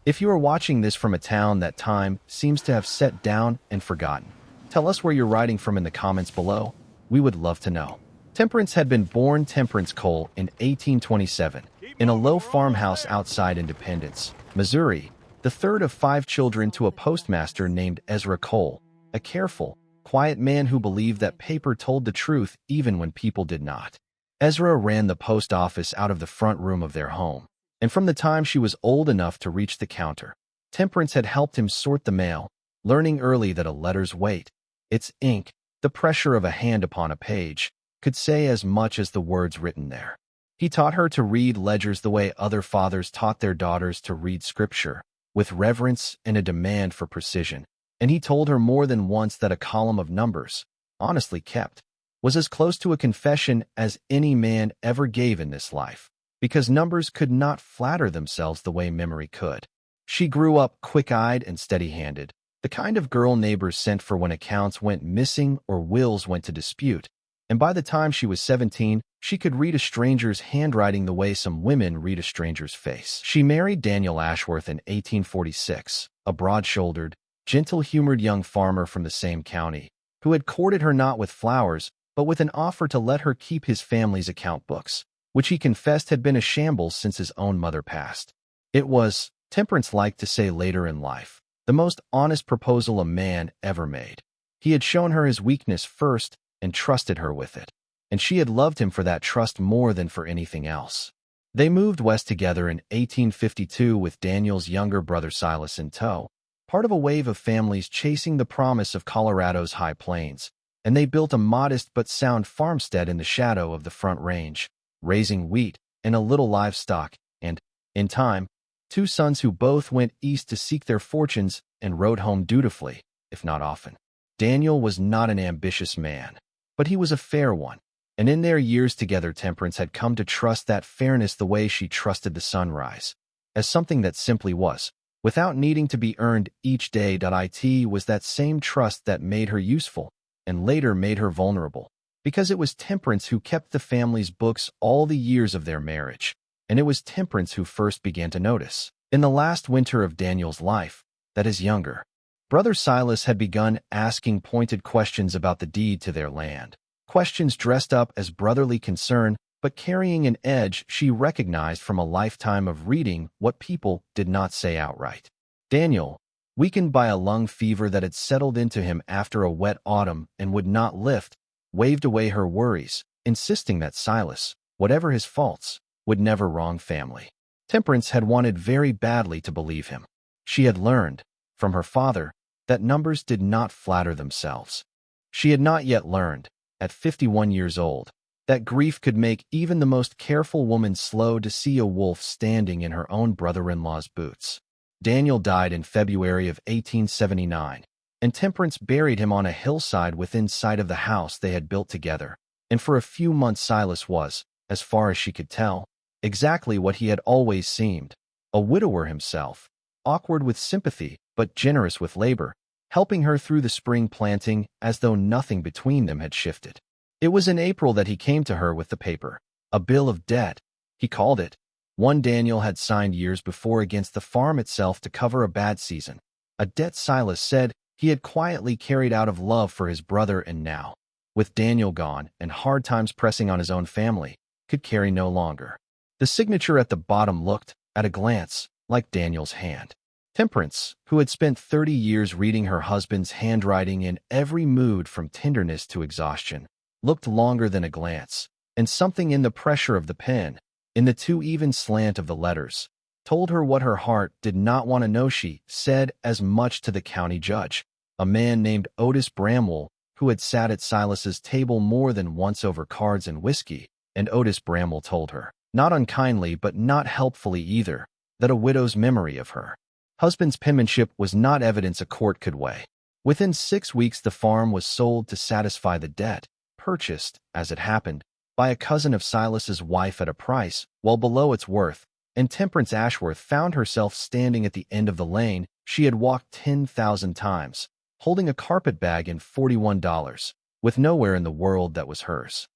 If you are watching this from a town that time seems to have set down and forgotten, tell us where you're writing from in the comments below. We would love to know. Temperance had been born Temperance Cole in 1827 in a low farmhouse outside Independence, Missouri, the third of 5 children to a postmaster named Ezra Cole, a careful, quiet man who believed that paper told the truth even when people did not. Ezra ran the post office out of the front room of their home, and from the time she was old enough to reach the counter, Temperance had helped him sort the mail, learning early that a letter's weight, its ink, the pressure of a hand upon a page, could say as much as the words written there. He taught her to read ledgers the way other fathers taught their daughters to read scripture, with reverence and a demand for precision, and he told her more than once that a column of numbers, honestly kept, was as close to a confession as any man ever gave in this life, because numbers could not flatter themselves the way memory could. She grew up quick-eyed and steady-handed, the kind of girl neighbors sent for when accounts went missing or wills went to dispute, and by the time she was 17, she could read a stranger's handwriting the way some women read a stranger's face. She married Daniel Ashworth in 1846, a broad-shouldered, gentle-humored young farmer from the same county, who had courted her not with flowers, but with an offer to let her keep his family's account books, which he confessed had been a shambles since his own mother passed. It was, Temperance liked to say later in life, the most honest proposal a man ever made. He had shown her his weakness first and trusted her with it, and she had loved him for that trust more than for anything else. They moved west together in 1852 with Daniel's younger brother Silas in tow, part of a wave of families chasing the promise of Colorado's high plains, and they built a modest but sound farmstead in the shadow of the Front Range, raising wheat and a little livestock, and, in time, 2 sons who both went east to seek their fortunes and rode home dutifully, if not often. Daniel was not an ambitious man, but he was a fair one, and in their years together Temperance had come to trust that fairness the way she trusted the sunrise, as something that simply was, without needing to be earned each day. It was that same trust that made her useful, and later made her vulnerable, because it was Temperance who kept the family's books all the years of their marriage, and it was Temperance who first began to notice, in the last winter of Daniel's life, that his younger brother Silas had begun asking pointed questions about the deed to their land, questions dressed up as brotherly concern, but carrying an edge she recognized from a lifetime of reading what people did not say outright. Daniel, weakened by a lung fever that had settled into him after a wet autumn and would not lift, waved away her worries, insisting that Silas, whatever his faults, would never wrong family. Temperance had wanted very badly to believe him. She had learned, from her father, that numbers did not flatter themselves. She had not yet learned, at 51 years old, that grief could make even the most careful woman slow to see a wolf standing in her own brother-in-law's boots. Daniel died in February of 1879, and Temperance buried him on a hillside within sight of the house they had built together, and for a few months Silas was, as far as she could tell, exactly what he had always seemed, a widower himself, awkward with sympathy but generous with labor, helping her through the spring planting as though nothing between them had shifted. It was in April that he came to her with the paper, a bill of debt, he called it, one Daniel had signed years before against the farm itself to cover a bad season, a debt Silas said he had quietly carried out of love for his brother and now, with Daniel gone and hard times pressing on his own family, could carry no longer. The signature at the bottom looked, at a glance, like Daniel's hand. Temperance, who had spent 30 years reading her husband's handwriting in every mood from tenderness to exhaustion, looked longer than a glance, and something in the pressure of the pen, in the too even slant of the letters, told her what her heart did not want to know. She said as much to the county judge, a man named Otis Bramwell, who had sat at Silas's table more than once over cards and whiskey, and Otis Bramwell told her, not unkindly but not helpfully either, that a widow's memory of her husband's penmanship was not evidence a court could weigh. Within 6 weeks the farm was sold to satisfy the debt, purchased, as it happened, by a cousin of Silas's wife at a price well below its worth, and Temperance Ashworth found herself standing at the end of the lane she had walked 10,000 times, holding a carpetbag and $41, with nowhere in the world that was hers.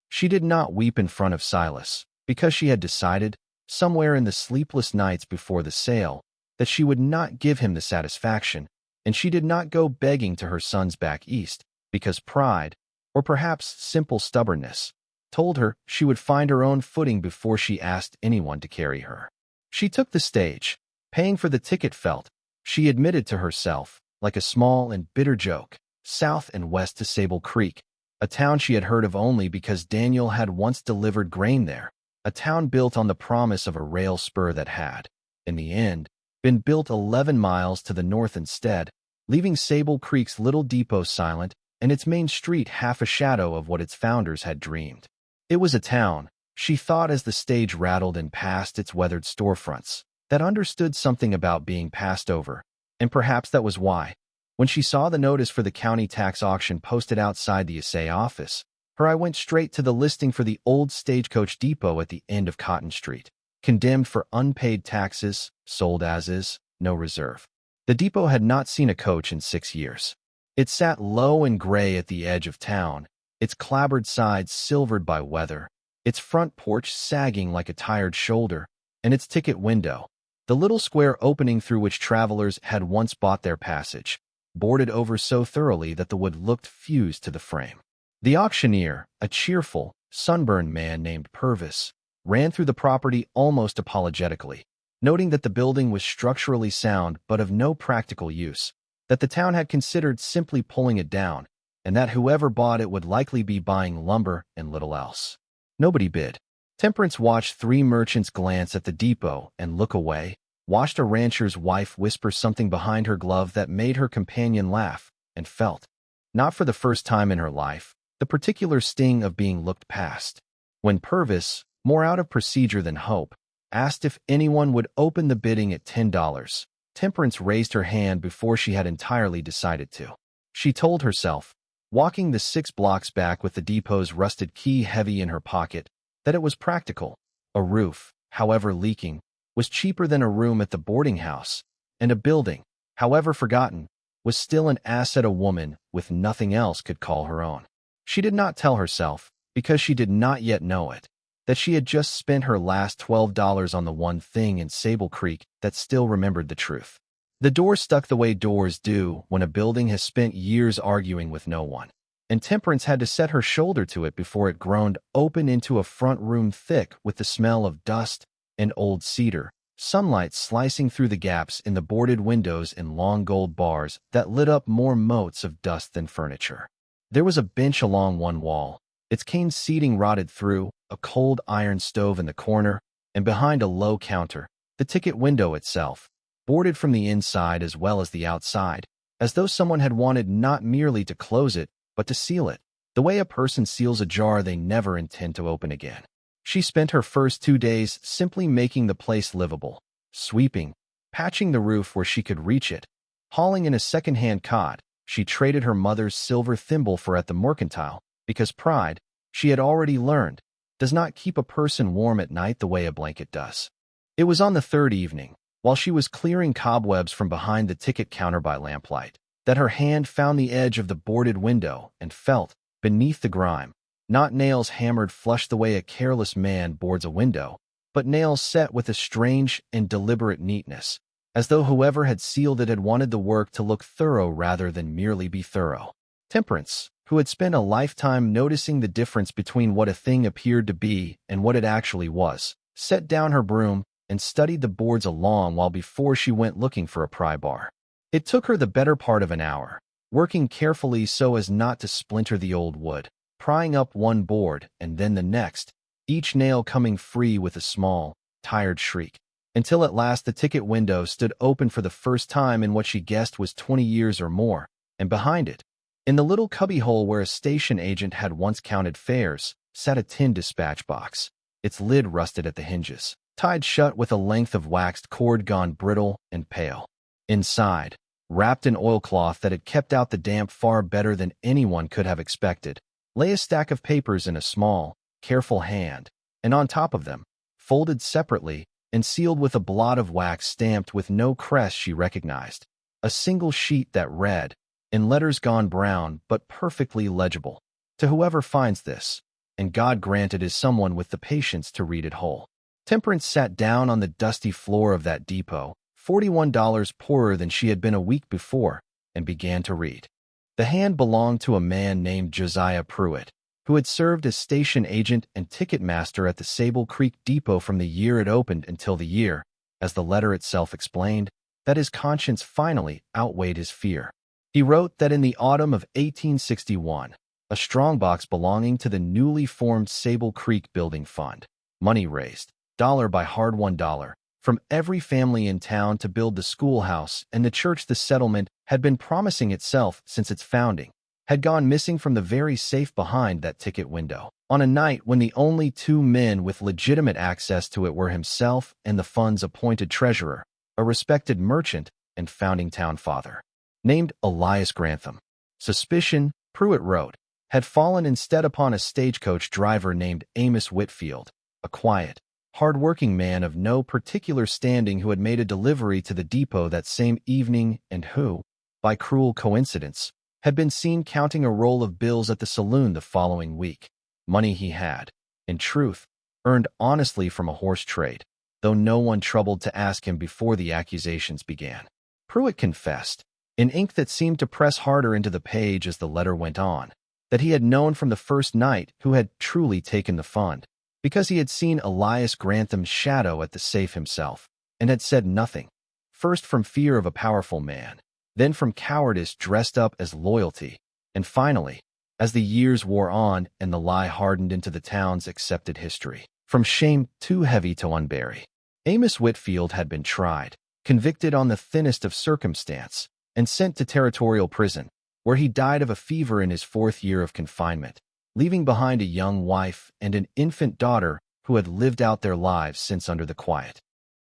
She did not weep in front of Silas, because she had decided, somewhere in the sleepless nights before the sale, that she would not give him the satisfaction, and she did not go begging to her sons back east, because pride, or perhaps simple stubbornness, told her she would find her own footing before she asked anyone to carry her. She took the stage, paying for the ticket felt, she admitted to herself, like a small and bitter joke, south and west to Sable Creek, a town she had heard of only because Daniel had once delivered grain there, a town built on the promise of a rail spur that had, in the end, been built 11 miles to the north instead, leaving Sable Creek's little depot silent and its main street half a shadow of what its founders had dreamed. It was a town, she thought as the stage rattled and passed its weathered storefronts, that understood something about being passed over, and perhaps that was why, when she saw the notice for the county tax auction posted outside the assay office, her eye went straight to the listing for the old stagecoach depot at the end of Cotton Street, condemned for unpaid taxes, sold as is, no reserve. The depot had not seen a coach in 6 years. It sat low and gray at the edge of town, its clapboard sides silvered by weather, its front porch sagging like a tired shoulder, and its ticket window, the little square opening through which travelers had once bought their passage, boarded over so thoroughly that the wood looked fused to the frame. The auctioneer, a cheerful, sunburned man named Purvis, ran through the property almost apologetically, noting that the building was structurally sound but of no practical use, that the town had considered simply pulling it down, and that whoever bought it would likely be buying lumber and little else. Nobody bid. Temperance watched 3 merchants glance at the depot and look away, watched a rancher's wife whisper something behind her glove that made her companion laugh, and felt, not for the first time in her life, the particular sting of being looked past. When Purvis, more out of procedure than hope, asked if anyone would open the bidding at $10, Temperance raised her hand before she had entirely decided to. She told herself, walking the 6 blocks back with the depot's rusted key heavy in her pocket, that it was practical. A roof, however leaking, was cheaper than a room at the boarding house, and a building, however forgotten, was still an asset a woman with nothing else could call her own. She did not tell herself, because she did not yet know it, that she had just spent her last $12 on the one thing in Sable Creek that still remembered the truth. The door stuck the way doors do when a building has spent years arguing with no one, and Temperance had to set her shoulder to it before it groaned open into a front room thick with the smell of dust and old cedar, sunlight slicing through the gaps in the boarded windows and long gold bars that lit up more motes of dust than furniture. There was a bench along one wall, its cane seating rotted through, a cold iron stove in the corner, and behind a low counter, the ticket window itself, boarded from the inside as well as the outside, as though someone had wanted not merely to close it, but to seal it, the way a person seals a jar they never intend to open again. She spent her first 2 days simply making the place livable, sweeping, patching the roof where she could reach it, hauling in a second-hand cot she traded her mother's silver thimble for at the mercantile, because pride, she had already learned, does not keep a person warm at night the way a blanket does. It was on the 3rd evening, while she was clearing cobwebs from behind the ticket counter by lamplight, that her hand found the edge of the boarded window and felt, beneath the grime, not nails hammered flush the way a careless man boards a window, but nails set with a strange and deliberate neatness, as though whoever had sealed it had wanted the work to look thorough rather than merely be thorough. Temperance, who had spent a lifetime noticing the difference between what a thing appeared to be and what it actually was, set down her broom and studied the boards a long while before she went looking for a pry bar. It took her the better part of an hour, working carefully so as not to splinter the old wood, prying up one board and then the next, each nail coming free with a small, tired shriek, until at last the ticket window stood open for the first time in what she guessed was 20 years or more, and behind it, in the little cubbyhole where a station agent had once counted fares, sat a tin dispatch box, its lid rusted at the hinges, tied shut with a length of waxed cord gone brittle and pale. Inside, wrapped in oilcloth that had kept out the damp far better than anyone could have expected, lay a stack of papers in a small, careful hand, and on top of them, folded separately and sealed with a blot of wax stamped with no crest she recognized, a single sheet that read, in letters gone brown but perfectly legible, to whoever finds this, and God grant it is someone with the patience to read it whole. Temperance sat down on the dusty floor of that depot, $41 poorer than she had been a week before, and began to read. The hand belonged to a man named Josiah Pruitt, who had served as station agent and ticket master at the Sable Creek depot from the year it opened until the year, as the letter itself explained, that his conscience finally outweighed his fear. He wrote that in the autumn of 1861, a strongbox belonging to the newly formed Sable Creek Building Fund, money raised, dollar by hard-won dollar, from every family in town to build the schoolhouse and the church the settlement had been promising itself since its founding, had gone missing from the very safe behind that ticket window, on a night when the only two men with legitimate access to it were himself and the fund's appointed treasurer, a respected merchant and founding town father, named Elias Grantham. Suspicion, Pruitt wrote, had fallen instead upon a stagecoach driver named Amos Whitfield, a quiet, hard-working man of no particular standing who had made a delivery to the depot that same evening and who, by cruel coincidence, had been seen counting a roll of bills at the saloon the following week, money he had, in truth, earned honestly from a horse trade, though no one troubled to ask him before the accusations began. Pruitt confessed, in ink that seemed to press harder into the page as the letter went on, that he had known from the first night who had truly taken the fund, because he had seen Elias Grantham's shadow at the safe himself, and had said nothing, first from fear of a powerful man, then from cowardice dressed up as loyalty, and finally, as the years wore on and the lie hardened into the town's accepted history, from shame too heavy to unbury. Amos Whitfield had been tried, convicted on the thinnest of circumstance, and sent to territorial prison, where he died of a fever in his 4th year of confinement, leaving behind a young wife and an infant daughter who had lived out their lives since under the quiet,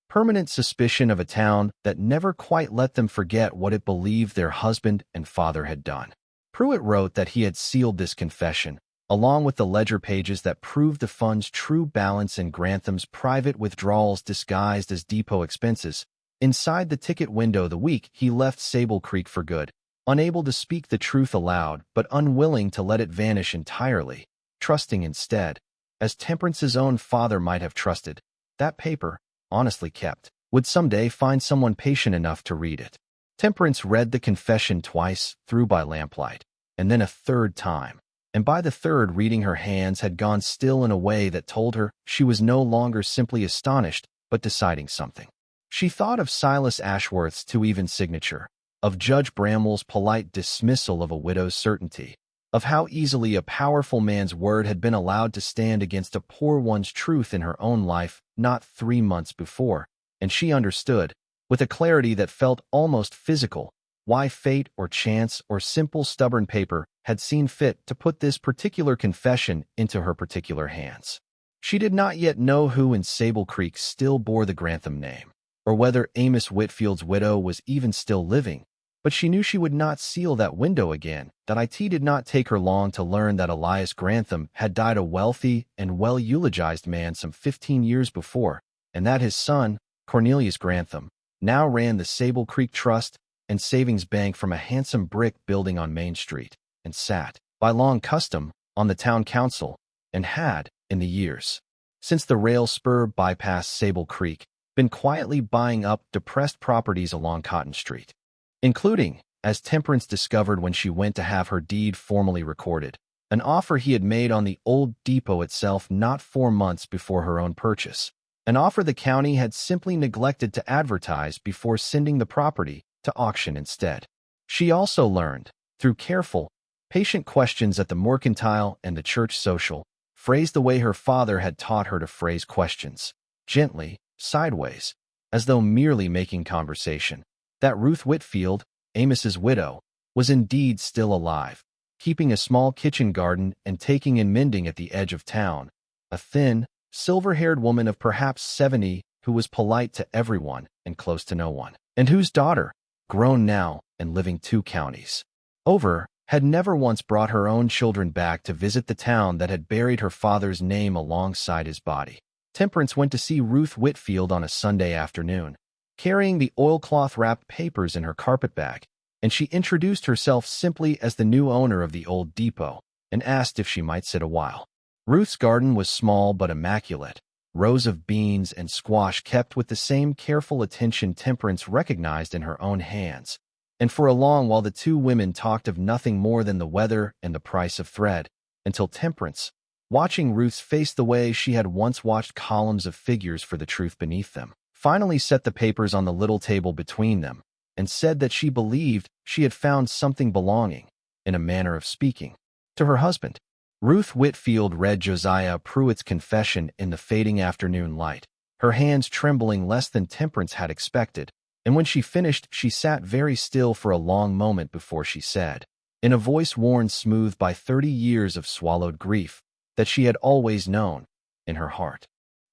permanent suspicion of a town that never quite let them forget what it believed their husband and father had done. Pruitt wrote that he had sealed this confession, along with the ledger pages that proved the fund's true balance and Grantham's private withdrawals disguised as depot expenses, inside the ticket window the week he left Sable Creek for good, unable to speak the truth aloud but unwilling to let it vanish entirely, trusting instead, as Temperance's own father might have trusted, that paper, honestly kept, would someday find someone patient enough to read it. Temperance read the confession twice, through by lamplight, and then a third time, and by the third reading her hands had gone still in a way that told her she was no longer simply astonished, but deciding something. She thought of Silas Ashworth's too-even signature, of Judge Bramwell's polite dismissal of a widow's certainty, of how easily a powerful man's word had been allowed to stand against a poor one's truth in her own life not 3 months before, and she understood, with a clarity that felt almost physical, why fate or chance or simple stubborn paper had seen fit to put this particular confession into her particular hands. She did not yet know who in Sable Creek still bore the Grantham name, or whether Amos Whitfield's widow was even still living, but she knew she would not seal that window again, that it did not take her long to learn that Elias Grantham had died a wealthy and well-eulogized man some 15 years before, and that his son, Cornelius Grantham, now ran the Sable Creek Trust and Savings Bank from a handsome brick building on Main Street, and sat, by long custom, on the town council, and had, in the years since the rail spur bypassed Sable Creek, been quietly buying up depressed properties along Cotton Street, including, as Temperance discovered when she went to have her deed formally recorded, an offer he had made on the old depot itself not 4 months before her own purchase, an offer the county had simply neglected to advertise before sending the property to auction instead. She also learned, through careful, patient questions at the mercantile and the church social, phrased the way her father had taught her to phrase questions, gently, sideways, as though merely making conversation, that Ruth Whitfield, Amos's widow, was indeed still alive, keeping a small kitchen garden and taking in mending at the edge of town, a thin, silver-haired woman of perhaps 70 who was polite to everyone and close to no one, and whose daughter, grown now and living 2 counties over, had never once brought her own children back to visit the town that had buried her father's name alongside his body. Temperance went to see Ruth Whitfield on a Sunday afternoon, carrying the oilcloth-wrapped papers in her carpetbag, and she introduced herself simply as the new owner of the old depot and asked if she might sit a while. Ruth's garden was small but immaculate, rows of beans and squash kept with the same careful attention Temperance recognized in her own hands. And for a long while the two women talked of nothing more than the weather and the price of thread, until Temperance, watching Ruth's face the way she had once watched columns of figures for the truth beneath them, finally set the papers on the little table between them, and said that she believed she had found something belonging, in a manner of speaking, to her husband. Ruth Whitfield read Josiah Pruitt's confession in the fading afternoon light, her hands trembling less than Temperance had expected, and when she finished she sat very still for a long moment before she said, in a voice worn smooth by 30 years of swallowed grief, that she had always known, in her heart,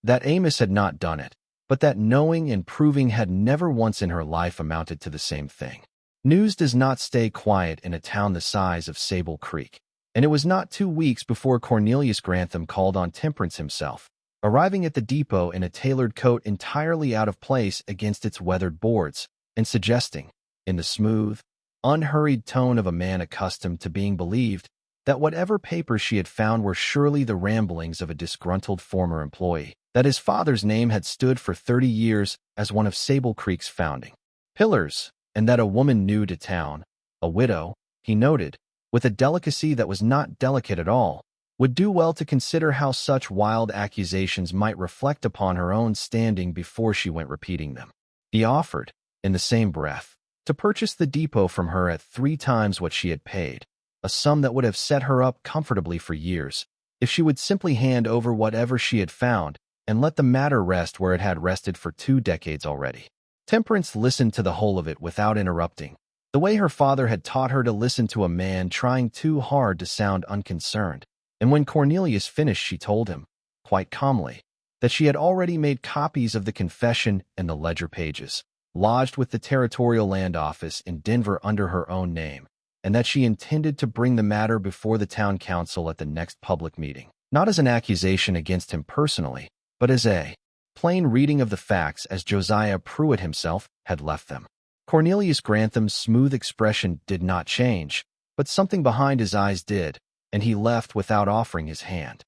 that Amos had not done it, but that knowing and proving had never once in her life amounted to the same thing. News does not stay quiet in a town the size of Sable Creek, and it was not 2 weeks before Cornelius Grantham called on Temperance himself, arriving at the depot in a tailored coat entirely out of place against its weathered boards, and suggesting, in the smooth, unhurried tone of a man accustomed to being believed, that whatever papers she had found were surely the ramblings of a disgruntled former employee, that his father's name had stood for 30 years as one of Sable Creek's founding pillars, and that a woman new to town, a widow, he noted, with a delicacy that was not delicate at all, would do well to consider how such wild accusations might reflect upon her own standing before she went repeating them. He offered, in the same breath, to purchase the depot from her at 3 times what she had paid, a sum that would have set her up comfortably for years, if she would simply hand over whatever she had found and let the matter rest where it had rested for 2 decades already. Temperance listened to the whole of it without interrupting, the way her father had taught her to listen to a man trying too hard to sound unconcerned, and when Cornelius finished she told him, quite calmly, that she had already made copies of the confession and the ledger pages, lodged with the Territorial Land Office in Denver under her own name, and that she intended to bring the matter before the town council at the next public meeting, not as an accusation against him personally, but as a plain reading of the facts as Josiah Pruitt himself had left them. Cornelius Grantham's smooth expression did not change, but something behind his eyes did, and he left without offering his hand.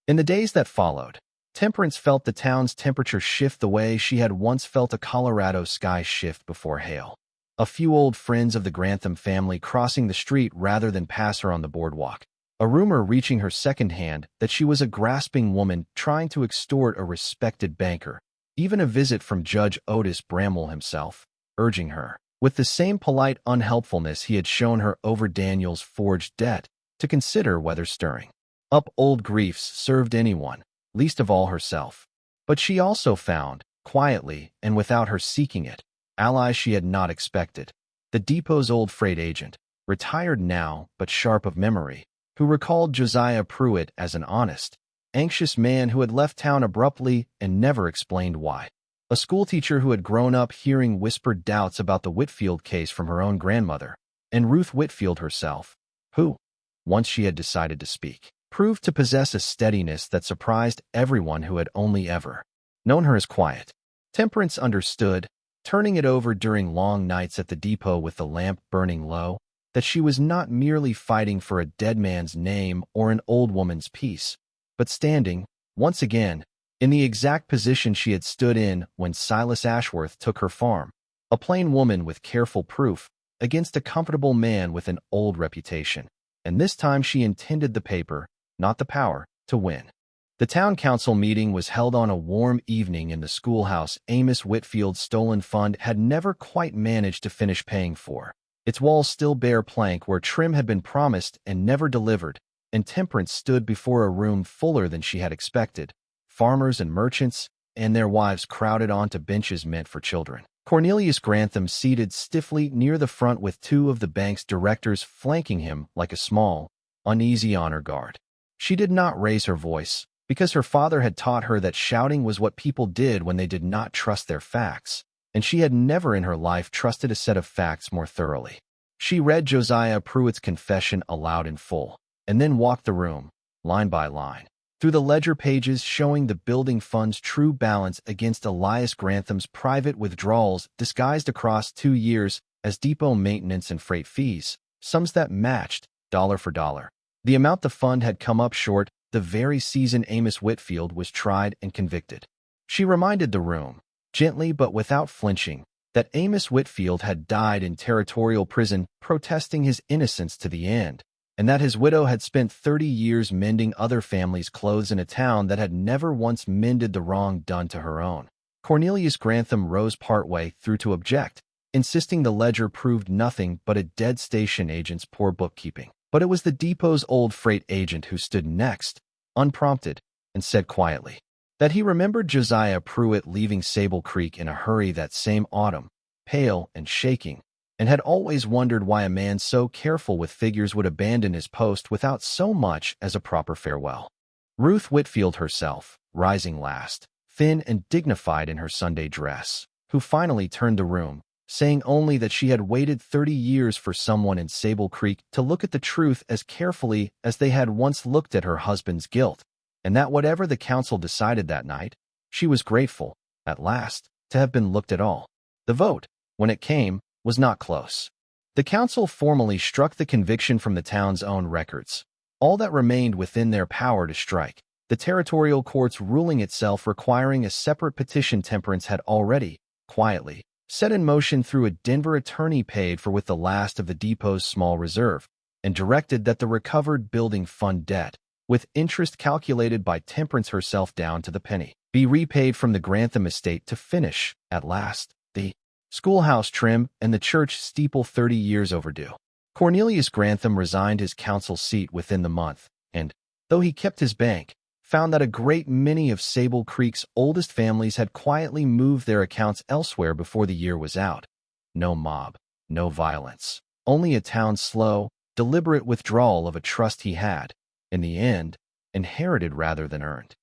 In the days that followed, Temperance felt the town's temperature shift the way she had once felt a Colorado sky shift before hail. A few old friends of the Grantham family crossing the street rather than pass her on the boardwalk. A rumor reaching her secondhand that she was a grasping woman trying to extort a respected banker. Even a visit from Judge Otis Bramwell himself, urging her, with the same polite unhelpfulness he had shown her over Daniel's forged debt, to consider whether stirring up old griefs served anyone, least of all herself. But she also found, quietly and without her seeking it, allies she had not expected. The depot's old freight agent, retired now but sharp of memory, who recalled Josiah Pruitt as an honest, anxious man who had left town abruptly and never explained why. A schoolteacher who had grown up hearing whispered doubts about the Whitfield case from her own grandmother, and Ruth Whitfield herself, who, once she had decided to speak, proved to possess a steadiness that surprised everyone who had only ever known her as quiet. Temperance understood, turning it over during long nights at the depot with the lamp burning low, that she was not merely fighting for a dead man's name or an old woman's peace, but standing, once again, in the exact position she had stood in when Silas Ashworth took her farm, a plain woman with careful proof, against a comfortable man with an old reputation. And this time she intended the paper, not the power, to win. The town council meeting was held on a warm evening in the schoolhouse Amos Whitfield's stolen fund had never quite managed to finish paying for. Its walls still bare plank where trim had been promised and never delivered, and Temperance stood before a room fuller than she had expected. Farmers and merchants and their wives crowded onto benches meant for children. Cornelius Grantham seated stiffly near the front with 2 of the bank's directors flanking him like a small, uneasy honor guard. She did not raise her voice, because her father had taught her that shouting was what people did when they did not trust their facts, and she had never in her life trusted a set of facts more thoroughly. She read Josiah Pruitt's confession aloud in full, and then walked the room, line by line, through the ledger pages showing the building fund's true balance against Elias Grantham's private withdrawals disguised across 2 years as depot maintenance and freight fees, sums that matched, dollar for dollar, the amount the fund had come up short the very season Amos Whitfield was tried and convicted. She reminded the room, gently but without flinching, that Amos Whitfield had died in territorial prison protesting his innocence to the end, and that his widow had spent 30 years mending other families' clothes in a town that had never once mended the wrong done to her own. Cornelius Grantham rose partway through to object, insisting the ledger proved nothing but a dead station agent's poor bookkeeping. But it was the depot's old freight agent who stood next, unprompted, and said quietly that he remembered Josiah Pruitt leaving Sable Creek in a hurry that same autumn, pale and shaking, and had always wondered why a man so careful with figures would abandon his post without so much as a proper farewell. Ruth Whitfield herself, rising last, thin and dignified in her Sunday dress, who finally turned the room, saying only that she had waited 30 years for someone in Sable Creek to look at the truth as carefully as they had once looked at her husband's guilt, and that whatever the council decided that night, she was grateful, at last, to have been looked at all. The vote, when it came, was not close. The council formally struck the conviction from the town's own records, all that remained within their power to strike, the territorial court's ruling itself requiring a separate petition Temperance had already, quietly, set in motion through a Denver attorney paid for with the last of the depot's small reserve, and directed that the recovered building fund debt, with interest calculated by Temperance herself down to the penny, be repaid from the Grantham estate to finish, at last, the schoolhouse trim and the church steeple 30 years overdue. Cornelius Grantham resigned his council seat within the month, and, though he kept his bank, found that a great many of Sable Creek's oldest families had quietly moved their accounts elsewhere before the year was out. No mob, no violence, only a town's slow, deliberate withdrawal of a trust he had, in the end, inherited rather than earned.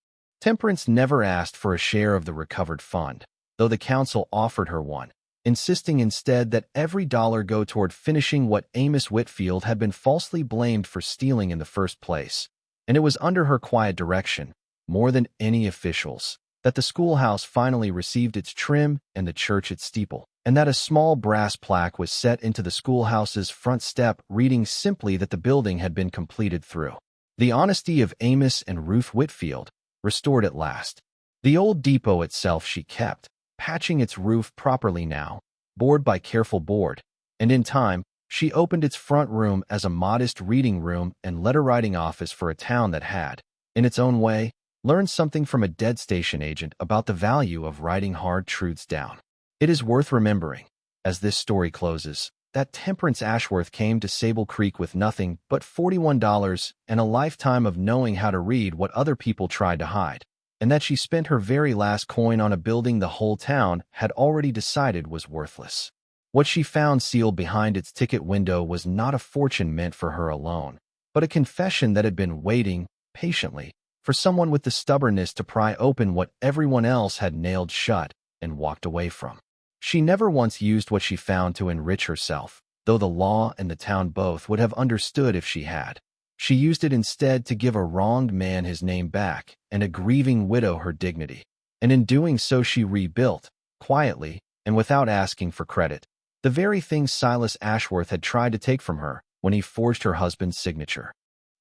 Temperance never asked for a share of the recovered fund, though the council offered her one, insisting instead that every dollar go toward finishing what Amos Whitfield had been falsely blamed for stealing in the first place. And it was under her quiet direction, more than any officials, that the schoolhouse finally received its trim and the church its steeple, and that a small brass plaque was set into the schoolhouse's front step reading simply that the building had been completed through the honesty of Amos and Ruth Whitfield, restored at last. The old depot itself she kept, patching its roof properly now, board by careful board, and in time, she opened its front room as a modest reading room and letter-writing office for a town that had, in its own way, learned something from a dead station agent about the value of writing hard truths down. It is worth remembering, as this story closes, that Temperance Ashworth came to Sable Creek with nothing but $41 and a lifetime of knowing how to read what other people tried to hide, and that she spent her very last coin on a building the whole town had already decided was worthless. What she found sealed behind its ticket window was not a fortune meant for her alone, but a confession that had been waiting, patiently, for someone with the stubbornness to pry open what everyone else had nailed shut and walked away from. She never once used what she found to enrich herself, though the law and the town both would have understood if she had. She used it instead to give a wronged man his name back and a grieving widow her dignity, and in doing so she rebuilt, quietly and without asking for credit, the very thing Silas Ashworth had tried to take from her when he forged her husband's signature.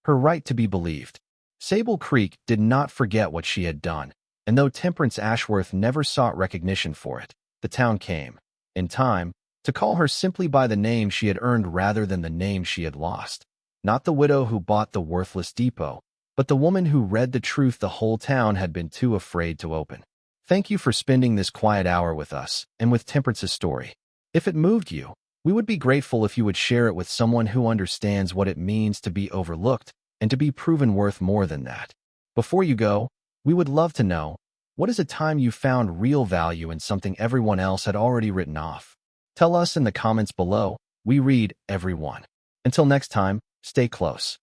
Her right to be believed. Sable Creek did not forget what she had done, and though Temperance Ashworth never sought recognition for it, the town came, in time, to call her simply by the name she had earned rather than the name she had lost. Not the widow who bought the worthless depot, but the woman who read the truth the whole town had been too afraid to open. Thank you for spending this quiet hour with us and with Temperance's story. If it moved you, we would be grateful if you would share it with someone who understands what it means to be overlooked and to be proven worth more than that. Before you go, we would love to know, what is a time you found real value in something everyone else had already written off? Tell us in the comments below. We read every one. Until next time, stay close.